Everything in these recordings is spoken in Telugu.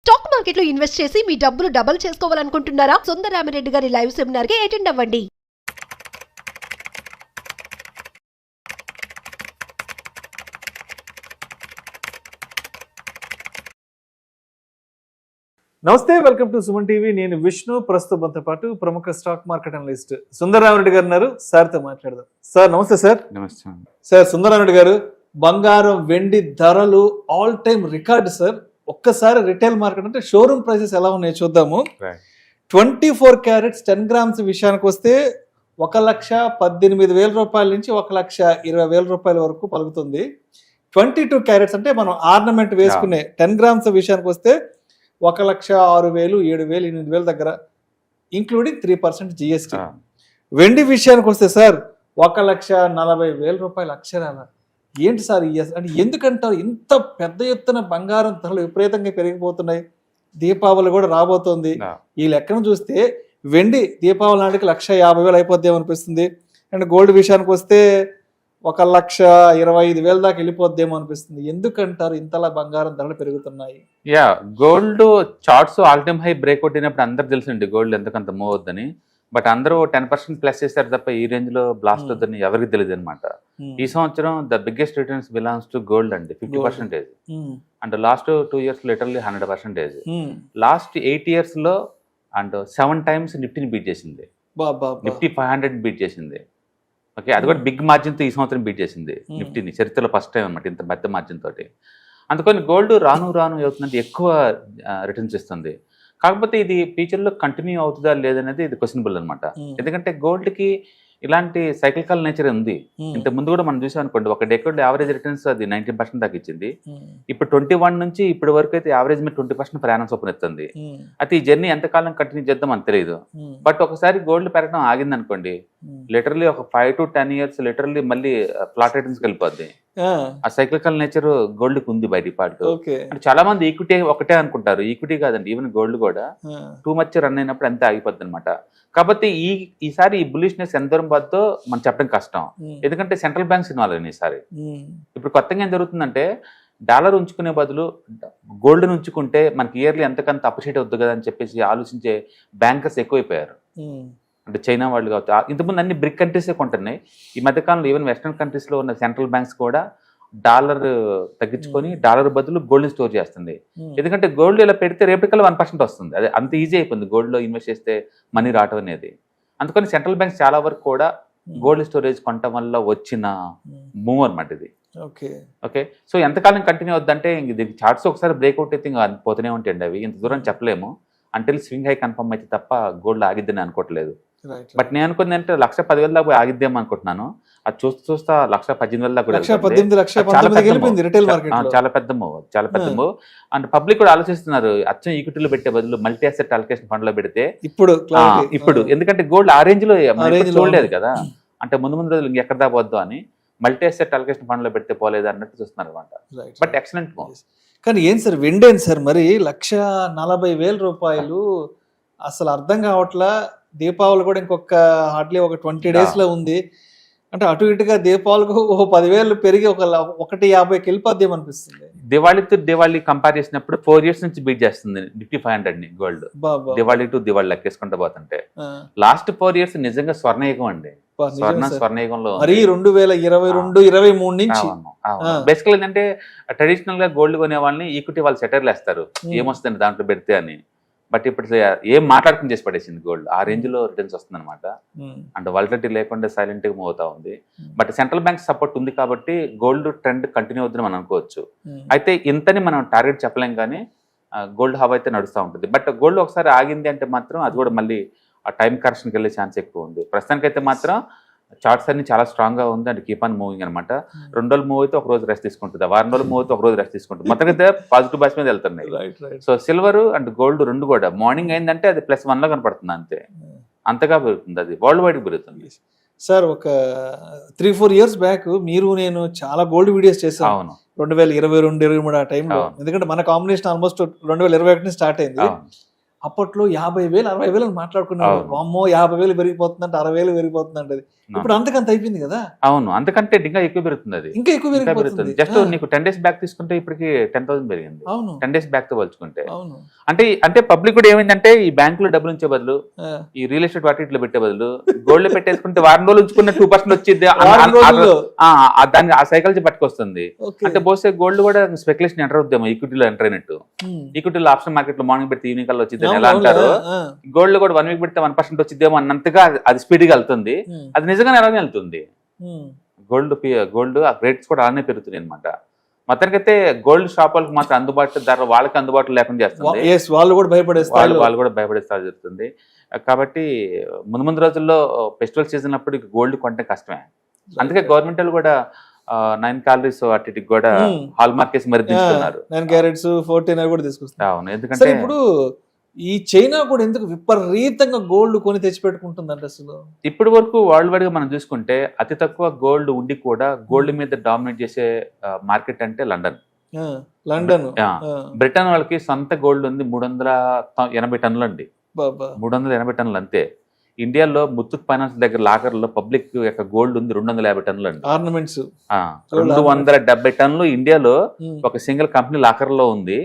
స్టాక్ మార్కెట్లో ఇన్వెస్ట్ చేసి మీ డబ్బులు డబుల్ చేసుకోవాలనుకుంటున్నారా? సుందరరామిరెడ్డి గారి లైవ్ సెమినార్ కి అటెండ్ అవ్వండి. నమస్తే, వెల్కమ్ టు సుమన్ టీవీ. నేను విష్ణు. ప్రస్తుతంతో పాటు ప్రముఖ స్టాక్ మార్కెట్ అనలిస్ట్ సుందరరామిరెడ్డి గారు ఉన్నారు. సార్తో మాట్లాడదాం. సార్ నమస్తే. సార్ నమస్తే. సార్, సుందరరామిరెడ్డి గారు, బంగారం వెండి ధరలు ఆల్ టైమ్ రికార్డ్ సార్. ఒక్కసారి రిటైల్ మార్కెట్ అంటే షోరూమ్ ప్రైసెస్ ఎలా ఉన్నాయో చూద్దాము. 24 క్యారెట్స్ 10 గ్రామ్స్ విషయానికి వస్తే 1,18,000 రూపాయల నుంచి 1,20,000 రూపాయల వరకు పలుకుతుంది. 22 క్యారెట్స్ అంటే మనం ఆర్నమెంట్ వేసుకునే 10 గ్రామ్స్ విషయానికి వస్తే 1,06,000, 7,000, 8,000 దగ్గర, ఇంక్లూడింగ్ 3% జిఎస్టీ. వెండి విషయానికి వస్తే సార్ 1,40,000 రూపాయలు అక్షరాల. ఏంటి సార్ అంటే ఎందుకంటారు ఇంత పెద్ద ఎత్తున బంగారం ధరలు విపరీతంగా పెరిగిపోతున్నాయి? దీపావళి కూడా రాబోతోంది. ఈ లెక్కను చూస్తే వెండి దీపావళి నాటికి 1,50,000 అయిపోద్దేమో అనిపిస్తుంది. అండ్ గోల్డ్ విషయానికి వస్తే 1,25,000 దాకా వెళ్ళిపోద్దేమో అనిపిస్తుంది. ఎందుకంటారు ఇంతలా బంగారం ధరలు పెరుగుతున్నాయి? Gold charts all time high breakout అయినప్పుడు అందరు తెలుసండి గోల్డ్ ఎందుకంత మూవ్ అవుద్దని. బట్ అందరూ 10% ప్లస్ చేశారు తప్ప ఈ రేంజ్ లో బ్లాస్ట్ అవుతుందని ఎవరికి తెలియదు అనమాట. ఈ సంవత్సరం the biggest returns belongs to gold అండి, 50%. And last 2 years literally 100%. Last 8 years లో అండ్ 7 times నిఫ్టీని బీట్ చేసింది. నిఫ్టీ 500 బీట్ చేసింది. ఓకే, అది కూడా బిగ్ మార్జిన్ తో ఈ సంవత్సరం బీట్ చేసింది నిఫ్టీని. చరిత్రలో ఫస్ట్ టైం అనమాట ఇంత పెద్ద మార్జిన్ తోటి. అందుకని గోల్డ్ రాను అవుతుందంటే ఎక్కువ రిటర్న్స్ ఇస్తుంది. కాకపోతే ఇది ఫ్యూచర్లో కంటిన్యూ అవుతుందా లేదనేది ఇది క్వశ్చనబుల్ అనమాట. ఎందుకంటే గోల్డ్కి ఇలాంటి సైక్లికల్ నేచర్ ఉంది. ఇంత ముందు కూడా మనం చూసాం అనుకోండి, ఒక డెకేడ్ యావరేజ్ రిటర్న్స్ అది 19% దాకా ఇచ్చింది. ఇప్పుడు 21 నుంచి ఇప్పటి వరకు అయితే యావరేజ్ మీద 20% ప్రయాణం చొప్పున ఎత్తుంది. అయితే ఈ జర్నీ ఎంతకాలం కంటిన్యూ చేద్దాం అని తెలియదు. బట్ ఒకసారి గోల్డ్ పెరగడం ఆగింది అనుకోండి, లిటరల్లీ ఒక 5 to 10 years లిటరల్లీ మళ్ళీ ఫ్లాట్ రిటర్న్స్కి వెళ్ళిపోద్ది. ఆ సైక్లికల్ నేచర్ గోల్డ్ కి ఉంది బై డిఫాల్ట్. అంటే చాలా మంది ఈక్విటీ ఒకటే అనుకుంటారు. ఈక్విటీ కాదండి, ఈవెన్ గోల్డ్ కూడా టూ మచ్ రన్ అయినప్పుడు అంతే ఆగిపోద్ది అనమాట. కాబట్టి ఈసారి ఈ బులిష్నెస్ ఎంత దూరం పోద్దో మనం చెప్పడం కష్టం. ఎందుకంటే సెంట్రల్ బ్యాంక్స్ ఇన్వాల్వ్ అయినాయి ఈసారి. ఇప్పుడు కొత్తగా ఏం జరుగుతుందంటే, డాలర్ ఉంచుకునే బదులు గోల్డ్ ఉంచుకుంటే మనకి ఇయర్లీ ఎంతకంత అప్రిషియేట్ అవుతుంది కదా అని చెప్పేసి ఆలోచించే బ్యాంకర్స్ ఎక్కువైపోయారు. అంటే చైనా వాళ్ళు కావచ్చు, ఇంతకుముందు అన్ని బ్రిక్ కంట్రీసే కొంటున్నాయి. ఈ మధ్యకాలంలో ఈవెన్ వెస్ట్రన్ కంట్రీస్లో ఉన్న సెంట్రల్ బ్యాంక్స్ కూడా డాలర్ తగ్గించుకొని డాలర్ బదులు గోల్డ్ స్టోర్ చేస్తుంది. ఎందుకంటే గోల్డ్ ఇలా పెడితే రేపటికల్లా 1% వస్తుంది. అదే అంత ఈజీ అయిపోయింది గోల్డ్లో ఇన్వెస్ట్ చేస్తే మనీ రావడం అనేది. అందుకని సెంట్రల్ బ్యాంక్స్ చాలా వరకు కూడా గోల్డ్ స్టోరేజ్ కొనటం వల్ల వచ్చిన మూవ్ అనమాట ఇది. ఓకే, సో ఎంతకాలం కంటిన్యూ అవుద్దంటే దీనికి చార్ట్స్ ఒకసారి బ్రేక్అవుట్ అయితే ఇంకా పోతూనే ఉంటాయండి. అవి ఇంత దూరం చెప్పలేము అంటే స్వింగ్ హై కన్ఫర్మ్ అయితే తప్ప గోల్డ్ ఆగిద్దని అనుకోవట్లేదు. బట్ నేను అనుకుంది అంటే 1,10,000 దాకా ఆగిద్దాం అనుకుంటున్నాను. అది చూస్తా 1,18,000 దాకా చాలా పెద్ద మూవ్. అండ్ పబ్లిక్ కూడా ఆలోచిస్తున్నారు, అచ్చం ఈక్విటీలో పెట్టే బదులు మల్టీ అసెట్ అలొకేషన్ ఫండ్ లో పెడితే ఇప్పుడు ఎందుకంటే గోల్డ్ ఆ రేంజ్ లో చూడలేదు కదా. అంటే ముందు రోజులు ఎక్కడ దాకా వద్దు అని మల్టీ అసెట్ అలొకేషన్ ఫండ్ లో పెడితే పోలేదు అన్నట్టు చూస్తున్నారు అనమాట. But excellent move. కానీ ఏం సార్ వెండి ఏంటి సార్ మరి 1,40,000 రూపాయలు? అసలు అర్థం కావట్లా. దీపావళి కూడా ఇంకొక హార్డ్లీ ఒక 20 days లో ఉంది. అంటే అటు ఇటుగా దీపావళికి 10,000 పెరిగి 150కి వెళ్ళిపోద్దేమో అనిపిస్తుంది. దివాళీ కంపేర్ చేసినప్పుడు 4 years నుంచి బీట్ చేస్తుంది Nifty 500 gold. Diwali to Diwali లెక్కేసుకుంటూ పోతుంటే లాస్ట్ 4 years నిజంగా స్వర్ణయుగం అండి. స్వర్ణయుగంలో 2022, 23 నుంచి బేసికల్ ఏంటంటే ట్రెడిషనల్ గా గోల్డ్ కొనే వాళ్ళని ఈక్విటీ వాళ్ళు సెటర్లు వేస్తారు, ఏమొస్తుంది దాంట్లో పెడితే అని. బట్ ఇప్పుడు ఏం మాట్లాడుకుని చేసి పడేసింది గోల్డ్. ఆ రేంజ్ లో రిటర్న్స్ వస్తుంది అనమాట. అండ్ వాలటిలిటీ లేకుండా సైలెంట్ గా మూవ్ అవుతా ఉంది. బట్ సెంట్రల్ బ్యాంక్ సపోర్ట్ ఉంది కాబట్టి గోల్డ్ ట్రెండ్ కంటిన్యూ అవుతుందని మనం అనుకోవచ్చు. అయితే ఇంతని మనం టార్గెట్ చెప్పలేం, కానీ గోల్డ్ హవ్ అయితే నడుస్తూ ఉంటుంది. బట్ గోల్డ్ ఒకసారి ఆగింది అంటే మాత్రం అది కూడా మళ్ళీ ఆ టైం కరెక్షన్కి వెళ్ళే ఛాన్స్ ఎక్కువ ఉంది. ప్రస్తుతానికైతే మాత్రం చార్ట్స్ అన్ని చాలా స్ట్రాంగ్ గా ఉంది. అండ్ కీప్ ఆన్ మూవింగ్ అనమాట. 2 రోజులు మూవ్ అయితే 1 రోజు రెస్ట్ తీసుకుంటుంది, 4 రోజులు మూవ్ అయితే 1 రోజు రెస్ట్ తీసుకుంటుంది. మొత్తం అయితే పాజిటివ్ బస్ మీద వెళ్తున్నాయి. సో సిల్వర్ అండ్ గోల్డ్ రెండు కూడా మార్నింగ్ అయిందంటే అది +1 లో కనపడుతుంది అంతే. అంతగా పెరుగుతుంది, అది వరల్డ్ వైడ్ పెరుగుతుంది. సార్ ఒక 3-4 years బ్యాక్ మీరు నేను చాలా గోల్డ్ వీడియోస్ చేసాను. 2022-23 ఆ టైంలో. ఎందుకంటే మన కాంబినేషన్ ఆల్మోస్ట్ 2021 స్టార్ట్ అయింది. అప్పట్లో 50,000 60,000 అని మాట్లాడుకున్నారు. అవును. అమ్మో 50,000 పెరిగిపోతుందంటే 60,000 పెరిగిపోతుందంటే అది ఇప్పుడు అంతకంత అయిపోయింది కదా. అవును, అంతకంటే ఇంకా ఎక్కువ పెరుగుతుంది. అది ఇంకా ఎక్కువ ఇంకా పెరిగిపోతుంది. పెరుగుతుంది. జస్ట్ నీకు 10 days బ్యాక్ తీసుకుంటే ఇప్పటికి 10,000 పెరిగింది. అవును 10 days బ్యాక్ తో పోల్చుకుంటే. అవును. అంటే పబ్లిక్ కూడా ఏమైందంటే ఈ బ్యాంకులో డబ్బులు ఉంచే బదులు ఆ. ఈ రియల్ ఎస్టేట్ వాటిలో పెట్టే బదులు గోల్డ్ పెట్టేసుకుంటే వారం రోజులు ఉంచుకున్న 2% వచ్చింది. వారం రోజుల్లో. దాన్ని ఆ సైకిల్ పట్టుకొస్తుంది. ఓకే. అంటే బహుశా గోల్డ్ కూడా స్పెక్యులేషన్ ఎంటర్ అవుద్దాము, ఈక్విటీలో ఎంటర్ అయినట్టు. ఈక్విటీలో ఆప్షన్ మార్కెట్ లో మార్నింగ్ పెడితే ఈవినింగ్ కల్లా వచ్చింది ఎలా అంటారు, గోల్డ్ కూడా 1 week పెడితే 1% వచ్చిద్దేమో అన్నంతగా అది స్పీడ్గా వెళ్తుంది. అది నిజంగానే అలానే వెళ్తుంది. గోల్డ్ ఆ రేట్స్ కూడా అలానే పెరుగుతున్నాయి అనమాట. మొత్తానికైతే గోల్డ్ షాప్ వాళ్ళకి మాత్రం అందుబాటులో ధర వాళ్ళకి అందుబాటులో లేకుండా చేస్తుంది. వాళ్ళు కూడా భయపడేస్తారు. వాళ్ళు కూడా భయపడేస్తారు జరుగుతుంది. కాబట్టి ముందు రోజుల్లో ఫెస్టివల్ సీజన్ అప్పుడు గోల్డ్ కొంటే కష్టమే. అందుకే గవర్నమెంట్ వాళ్ళు కూడా 9 calories వాటికి కూడా హాల్ మార్కేసి మరి తీసుకున్నారు. 9 carats 14 కూడా తీసుకొస్తారు. అవును, ఎందుకంటే ఇప్పుడు ఈ చైనా కూడా ఎందుకు విపరీతంగా గోల్డ్ కొని తెచ్చిపెట్టుకుంటుందంటే అసలు ఇప్పటి వరకు వరల్డ్ వైడ్ గా మనం చూసుకుంటే అతి తక్కువ గోల్డ్ ఉండి కూడా గోల్డ్ మీద డామినేట్ చేసే మార్కెట్ అంటే లండన్. బ్రిటన్ వాళ్ళకి సొంత గోల్డ్ ఉంది 380 టన్నులు అండి. 380 టన్నులు అంతే. ఇండియాలో ముత్తూట్ ఫైనాన్స్ దగ్గర లాకర్లో పబ్లిక్ యొక్క గోల్డ్ ఉంది 250 టన్నులు అండి. ఆర్నమెంట్స్ 270 టన్నులు ఇండియాలో ఒక సింగిల్ కంపెనీ లాకర్ లో ఉంది.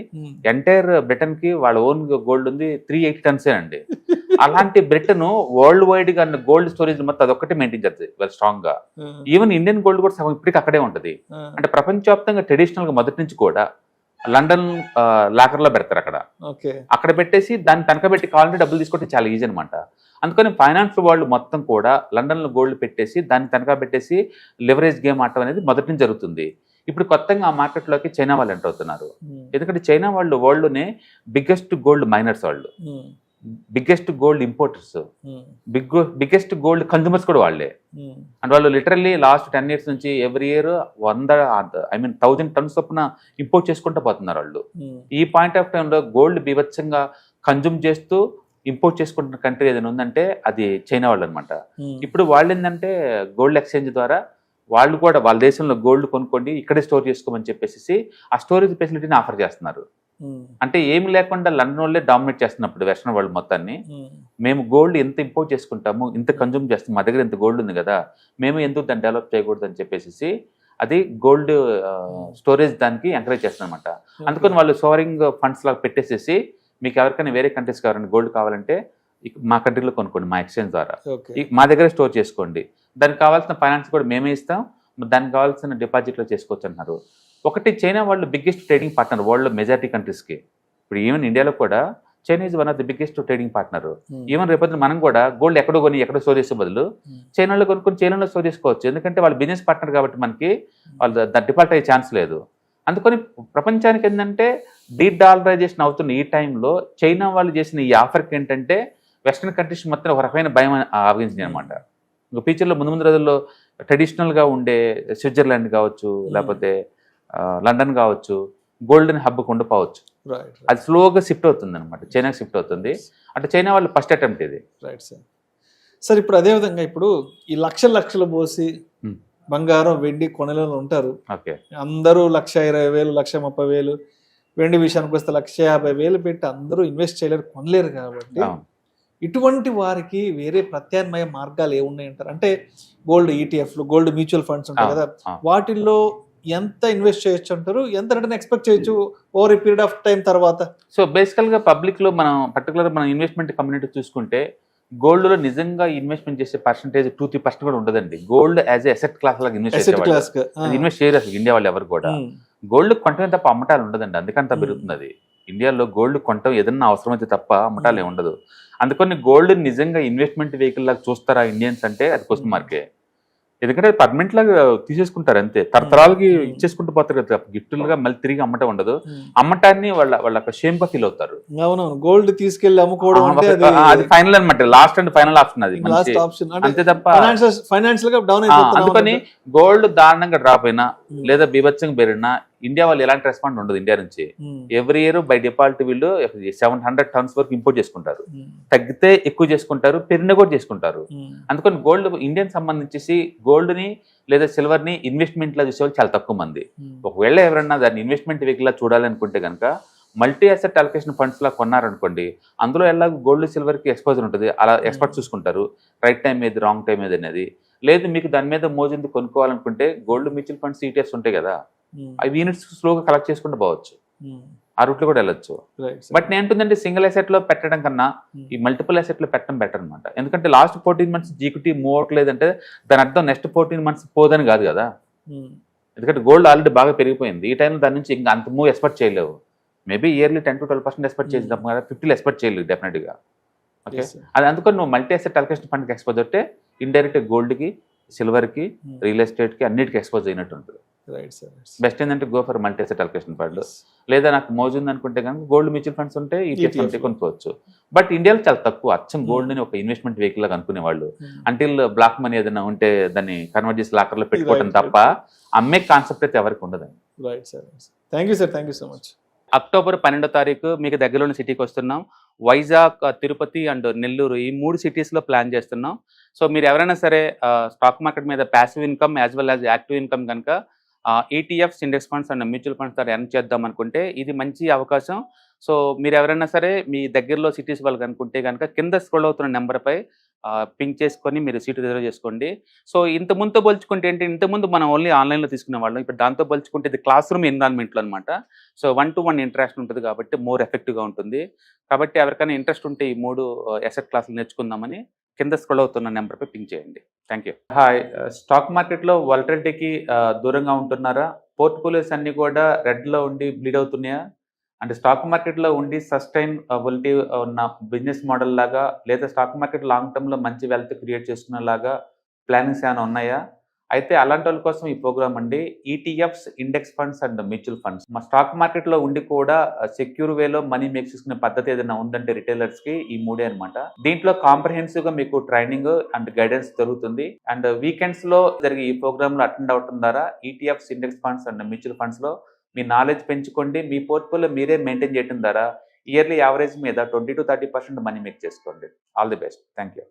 ఎంటైర్ బ్రిటన్ కి వాళ్ళ ఓన్ గోల్డ్ ఉంది 380 టన్స్ అండి. అలాంటి బ్రిటన్ వరల్డ్ వైడ్ గా గోల్డ్ స్టోరేజ్ మొత్తం అదొక్కటి మెయింటైన్ చేస్తుంది వెల్ స్ట్రాంగ్ గా. ఈవెన్ ఇండియన్ గోల్డ్ కూడా సగం ఇప్పటికి అక్కడే ఉంటది. అంటే ప్రపంచవ్యాప్తంగా ట్రెడిషనల్ గా మొదటి నుంచి కూడా లండన్ లాకర్ లో పెడతారు. అక్కడ పెట్టేసి దాన్ని తనఖా పెట్టి కావాలంటే డబ్బులు తీసుకుంటే చాలా ఈజీ అనమాట. అందుకని ఫైనాన్స్ వాళ్ళు మొత్తం కూడా లండన్ లో గోల్డ్ పెట్టేసి దాన్ని తనఖా పెట్టేసి లివరేజ్ గేమ్ ఆడటం అనేది మొదటి నుంచి జరుగుతుంది. ఇప్పుడు కొత్తగా ఆ మార్కెట్ లోకి చైనా వాళ్ళు ఎంటర్ అవుతున్నారు. ఎందుకంటే చైనా వాళ్ళు వరల్డ్ లోనే బిగ్గెస్ట్ గోల్డ్ మైనర్స్, వాళ్ళు biggest gold importers, biggest gold consumers కూడా వాళ్ళే. అండ్ వాళ్ళు లిటరల్లీ లాస్ట్ 10 years నుంచి ఎవ్రీ ఇయర్ 1000 tons చొప్పున ఇంపోర్ట్ చేసుకుంటూ పోతున్నారు వాళ్ళు. ఈ పాయింట్ ఆఫ్ టైంలో గోల్డ్ బీభత్సంగా కన్జ్యూమ్ చేస్తూ ఇంపోర్ట్ చేసుకుంటున్న కంట్రీ ఏదైనా ఉందంటే అది చైనా వాళ్ళు అనమాట. ఇప్పుడు వాళ్ళు ఏంటంటే గోల్డ్ ఎక్స్చేంజ్ ద్వారా వాళ్ళు కూడా వాళ్ళ దేశంలో గోల్డ్ కొనుక్కోండి ఇక్కడే స్టోర్ చేసుకోమని చెప్పేసి ఆ స్టోరేజ్ ఫెసిలిటీని ఆఫర్ చేస్తున్నారు. అంటే ఏమి లేకుండా లండన్ వాళ్ళే డామినేట్ చేస్తున్నప్పుడు వెస్టర్న్ వరల్డ్ మొత్తాన్ని, మేము గోల్డ్ ఎంత ఇంపోర్ట్ చేసుకుంటాము, ఇంత కన్జ్యూమ్ చేస్తాము, మా దగ్గర ఇంత గోల్డ్ ఉంది కదా, మేము ఎందుకు దాన్ని డెవలప్ చేయకూడదు అని చెప్పేసి అది గోల్డ్ స్టోరేజ్ దానికి ఎంకరేజ్ చేస్తుందన్నమాట. అందుకని వాళ్ళు సోవరింగ్ ఫండ్స్ లాగా పెట్టేసేసి మీకు ఎవరికైనా వేరే కంట్రీస్ కావాలంటే గోల్డ్ కావాలంటే మా కంట్రీలో కొనుక్కోండి మా ఎక్స్చేంజ్ ద్వారా, మా దగ్గర స్టోర్ చేసుకోండి, దానికి కావాల్సిన ఫైనాన్స్ కూడా మేమే ఇస్తాం, దానికి కావాల్సిన డిపాజిట్లో చేసుకోవచ్చు అంటున్నారు. ఒకటి చైనా వాళ్ళు బిగ్గెస్ట్ ట్రేడింగ్ పార్ట్నర్ వరల్డ్లో మెజారిటీ కంట్రీస్కి. ఇప్పుడు ఈవెన్ ఇండియాలో కూడా China is one of the biggest trading partner. Even రేపొద్దున మనం కూడా గోల్డ్ ఎక్కడో కొని ఎక్కడో స్టోర్ చేసే బదులు చైనాలో కొనుక్కొని చైనాలో స్టోర్ చేసుకోవచ్చు. ఎందుకంటే వాళ్ళు బిజినెస్ పార్ట్నర్ కాబట్టి మనకి వాళ్ళు డిఫాల్ట్ అయ్యే ఛాన్స్ లేదు. అందుకని ప్రపంచానికి ఏంటంటే డీడాలరైజేషన్ అవుతున్న ఈ టైంలో చైనా వాళ్ళు చేసిన ఈ ఆఫర్కి ఏంటంటే వెస్ట్రన్ కంట్రీస్ మొత్తం ఒక రకమైన భయం ఆవగించింది అనమాట. ఇంకా ఫ్యూచర్లో ముందు రోజుల్లో ట్రెడిషనల్గా ఉండే స్విట్జర్లాండ్ కావచ్చు, లేకపోతే లండన్ కావచ్చు, గోల్డెన్ హబ్కి ఉండిపోవచ్చు. అది స్లోగా షిఫ్ట్ అవుతుంది అనమాట, చైనాకి షిఫ్ట్ అవుతుంది. అంటే చైనా వాళ్ళు ఫస్ట్ అటెంప్ట్ ఇది. Right sir. సార్ ఇప్పుడు అదేవిధంగా ఇప్పుడు ఈ లక్షలు పోసి బంగారం వెండి కొనలలో ఉంటారు. అందరూ 1,20,000 1,30,000 వెండి విషయానికి వస్తే 1,50,000 పెట్టి అందరూ ఇన్వెస్ట్ చేయలేరు, కొనలేరు. కాబట్టి ఇటువంటి వారికి వేరే ప్రత్యామ్నాయ మార్గాలు ఏమున్నాయంటారు? అంటే గోల్డ్ ఈటీఎఫ్లు, గోల్డ్ మ్యూచువల్ ఫండ్స్ ఉంటాయి కదా, వాటిల్లో ఎంత ఇన్వెస్ట్ చేయొచ్చు అంటారు? ఎంత రిటర్న్ ఎక్స్పెక్ట్ చేయొచ్చు over a period of time తర్వాత? సో బేసికల్గా పబ్లిక్లో మనం పర్టికులర్ మన ఇన్వెస్ట్మెంట్ కమ్యూనిటీ చూసుకుంటే గోల్డ్లో నిజంగా ఇన్వెస్ట్మెంట్ చేసే పర్సెంటేజ్ 2-3% కూడా ఉండదండి. గోల్డ్ యాజ్ ఎసెట్ క్లాస్ లాగా ఇన్వెస్ట్ చేయరు అసలు ఇండియా వాళ్ళు ఎవరు కూడా. గోల్డ్ కొంటమే తప్ప అమ్మటాలు ఉండదండి, అందుకంత పెరుగుతుంది అది. ఇండియాలో గోల్డ్ కొంటాం ఏదన్నా అవసరమైతే తప్ప అమ్మటాలు ఏమి ఉండదు. అందుకని గోల్డ్ నిజంగా ఇన్వెస్ట్మెంట్ వెహికల్ లాగా చూస్తారా ఇండియన్స్ అంటే అది క్వశ్చన్ మార్కే. ఎందుకంటే పర్మనెంట్ లాగా తీసేసుకుంటారు అంతే, తరతరాలకి ఇచ్చేసుకుంటూ పోతారు కదా, గిఫ్ట్లుగా మళ్ళీ తిరిగి అమ్మటం ఉండదు. అమ్మటాన్ని వాళ్ళ షేమ్ గా ఫీల్ అవుతారు. గోల్డ్ తీసుకెళ్లి అమ్ముకోవడం అది ఫైనల్ అనమాట, లాస్ట్ అండ్ ఫైనల్ ఆప్షన్ అది అంతే తప్ప ఫైనాన్షియల్ గా డౌన్. అందుకని గోల్డ్ దారుణంగా డ్రాప్ అయినా లేదా బీభత్సంగా పెరిగినా ఇండియా వాళ్ళు ఎలాంటి రెస్పాండ్ ఉండదు. ఇండియా నుంచి ఎవ్రీ ఇయర్ బై డిఫాల్ట్ వీళ్ళు 700 tons వరకు ఇంపోర్ట్ చేసుకుంటారు. తగ్గితే ఎక్కువ చేసుకుంటారు, పెరిగిన కూడా చేసుకుంటారు. అందుకని గోల్డ్ ఇండియన్ సంబంధించేసి గోల్డ్ ని లేదా సిల్వర్ ని ఇన్వెస్ట్మెంట్ లా చూసేవాళ్ళు చాలా తక్కువ మంది. ఒకవేళ ఎవరన్నా దాన్ని ఇన్వెస్ట్మెంట్ వెహికల్ లా చూడాలనుకుంటే కనుక మల్టీ అసెట్ అలొకేషన్ ఫండ్స్ లా కొన్నారనుకోండి, అందులో ఎలా గోల్డ్ సిల్వర్ కి ఎక్స్పోజర్ ఉంటుంది, అలా ఎక్స్పర్ట్ చూసుకుంటారు రైట్ టైం ఏది రాంగ్ టైం ఏది అనేది. లేదు మీకు దాని మీద మోజుంది కొనుక్కోవాలనుకుంటే గోల్డ్ మ్యూచువల్ ఫండ్స్ ఈటీఎఫ్స్ ఉంటాయి కదా, అవి యూనిట్స్ స్లోగా కలెక్ట్ చేసుకుంటూ పోవచ్చు, ఆ రూట్లో కూడా వెళ్ళొచ్చు. బట్ నేను ఏంటుందంటే సింగిల్ అసెట్ లో పెట్టడం కన్నా ఈ మల్టిపుల్ అసెట్ లో పెట్టడం బెటర్ అనమాట. ఎందుకంటే లాస్ట్ 14 months జీక్యూటీ మూవ్ అవ్వట్లేదంటే దాని అర్థం నెక్స్ట్ 14 months పోదని కాదు కదా. ఎందుకంటే గోల్డ్ ఆల్రెడీ బాగా పెరిగిపోయింది, ఈ టైంలో దాని నుంచి ఇంకా అంత మూవ్ ఎక్స్పెక్ట్ చేయలేవు. మేబీ ఇయర్లీ 10 to 12% ఎక్స్పెక్ట్ చేద్దాం కదా, 50 ఎక్స్పెక్ట్ చేయలేదు డెఫినెట్గా. ఓకే, అది అందుకని నువ్వు మల్టీ అసెట్ అలొకేషన్ ఫండ్కి ఎక్స్పోజ్ అంటే ఇండైరెక్ట్ గోల్డ్కి, సిల్వర్కి, రియల్ ఎస్టేట్కి అన్నిటికీ ఎక్స్పోజ్ అయినట్టు ఉంటుంది. బెస్ట్ ఏంటంటే go for multi asset allocation fund. లేదా నాకు మోజు ఉంది అనుకుంటే కనుక గోల్డ్ మ్యూచువల్ ఫండ్స్ ఉంటే ఈటీఎఫ్స్ ఉంటే కొనుక్కోవచ్చు. బట్ ఇండియాలో చాలా తక్కువ అచ్చం గోల్డ్ ని ఒక ఇన్వెస్ట్మెంట్ వెహికల్ లాగా అనుకునే వాళ్ళు. అంటిల్ బ్లాక్ మనీ ఏదైనా ఉంటే దాన్ని కన్వర్ట్ చేసి లాకర్ లో పెట్టుకోవడం తప్ప అమ్మే కాన్సెప్ట్ అయితే ఎవరికి ఉండదండి. Right sir, thank you sir, thank you so much. October 12వ తారీఖు మీకు దగ్గరలోని సిటీకి వస్తున్నాం. వైజాగ్, తిరుపతి అండ్ నెల్లూరు ఈ 3 సిటీస్లో ప్లాన్ చేస్తున్నాం. సో మీరు ఎవరైనా సరే స్టాక్ మార్కెట్ మీద passive income as well as active income కనుక ఈటీఎఫ్స్, index funds and mutual funds ద్వారా ఎర్న్ చేద్దాం అనుకుంటే ఇది మంచి అవకాశం. సో మీరు ఎవరైనా సరే మీ దగ్గరలో సిటీస్ వాళ్ళు అనుకుంటే కనుక కింద స్క్రోల్ అవుతున్న నెంబర్పై పింక్ చేసుకొని మీరు సీటు రిజర్వ్ చేసుకోండి. సో ఇంతకుముందుతో పోల్చుకుంటే ఏంటి, ఇంతకుముందు మనం ఓన్లీ ఆన్లైన్లో తీసుకునే వాళ్ళం, ఇప్పుడు దాంతో పోల్చుకుంటే ఇది క్లాస్ రూమ్ ఎన్విరాన్మెంట్లో అనమాట. సో 1-to-1 ఇంటరాక్షన్ ఉంటుంది కాబట్టి మోర్ ఎఫెక్టివ్గా ఉంటుంది. కాబట్టి ఎవరికైనా ఇంట్రెస్ట్ ఉంటే ఈ 3 అసెట్ క్లాసులు నేర్చుకుందామని కింద స్క్రోల్ అవుతున్న నెంబర్పై పింక్ చేయండి. Thank you. హాయ్, స్టాక్ మార్కెట్లో వాలటిలిటీకి దూరంగా ఉంటున్నారా? పోర్ట్ఫోలియోస్ అన్నీ కూడా రెడ్లో ఉండి బ్లీడ్ అవుతున్నాయా? అంటే స్టాక్ మార్కెట్లో ఉండి సస్టైనబిలిటీ ఉన్న బిజినెస్ మోడల్ లాగా, లేదా స్టాక్ మార్కెట్ లాంగ్ టర్మ్లో మంచి వెల్త్ క్రియేట్ చేసుకునేలాగా ప్లానింగ్స్ ఏమైనా ఉన్నాయా? అయితే అలాంటి వాళ్ళ కోసం ఈ ప్రోగ్రామ్ అండి, ETFs, index funds and mutual funds. మా స్టాక్ మార్కెట్లో ఉండి కూడా సెక్యూర్ వేలో మనీ మేక్ చేసుకునే పద్ధతి ఏదైనా ఉందంటే రిటైలర్స్కి ఈ 3 అనమాట. దీంట్లో కాంప్రహెన్సివ్గా మీకు ట్రైనింగ్ అండ్ గైడెన్స్ జరుగుతుంది. అండ్ వీకెండ్స్లో జరిగే ఈ ప్రోగ్రాంలో అటెండ్ అవడం ద్వారా ETFs, index funds and mutual ఫండ్స్లో మీ నాలెడ్జ్ పెంచుకోండి. మీ పోర్ట్ఫోలియో మీరే మెయింటైన్ చేయడం ద్వారా ఇయర్లీ యావరేజ్ మీద 20 to 30% మనీ మేక్ చేసుకోండి. All the best. Thank you.